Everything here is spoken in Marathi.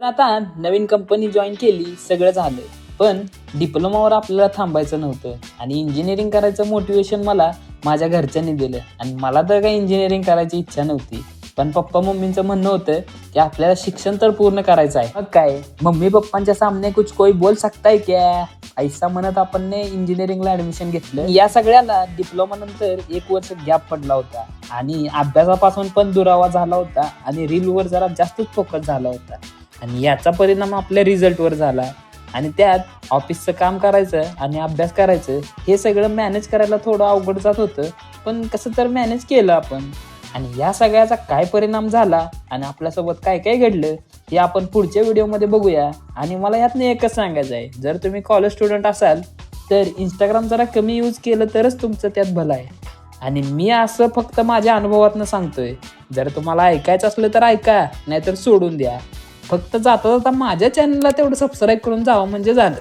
तर आता नवीन कंपनी जॉईन केली, सगळं झालं. पण डिप्लोमावर आपल्याला थांबायचं नव्हतं आणि इंजिनिअरिंग करायचं मोटिवेशन मला माझ्या घरच्यांनी दिलं. आणि मला तर काही इंजिनिअरिंग करायची इच्छा नव्हती, पण पप्पा मम्मींचं म्हणणं होतं की आपल्याला शिक्षण तर पूर्ण करायचं आहे. मग काय, मम्मी पप्पांच्या सामने कुछ कोई बोल सकता है क्या, ऐसा म्हणत आपण इंजिनिअरिंगला ऍडमिशन घेतलं. या सगळ्याला डिप्लोमा नंतर 1 वर्ष गॅप पडला होता आणि अभ्यासापासून पण दुरावा झाला होता आणि रीलवर जरा जास्तच फोकस झाला होता. आणि याचा परिणाम आपल्या रिझल्टवर झाला. आणि त्यात ऑफिसचं काम करायचं आणि अभ्यास करायचं, हे सगळं मॅनेज करायला थोडं अवघड जात होतं. पण कसं तर मॅनेज केलं आपण. आणि या सगळ्याचा काय परिणाम झाला आणि आपल्यासोबत काय काय घडलं हे आपण पुढच्या व्हिडिओमध्ये बघूया. आणि मला यातनं एकच सांगायचं आहे, जर तुम्ही कॉलेज स्टुडंट असाल तर इंस्टाग्राम जरा कमी यूज केलं तरच तुमचं त्यात भलं आहे. आणि मी असं फक्त माझ्या अनुभवातनं सांगतोय. जर तुम्हाला ऐकायचं असलं तर ऐका, नाहीतर सोडून द्या. फक्त जाता जाता माझ्या चॅनलला तेवढं सबस्क्राईब करून जावं म्हणजे झालं.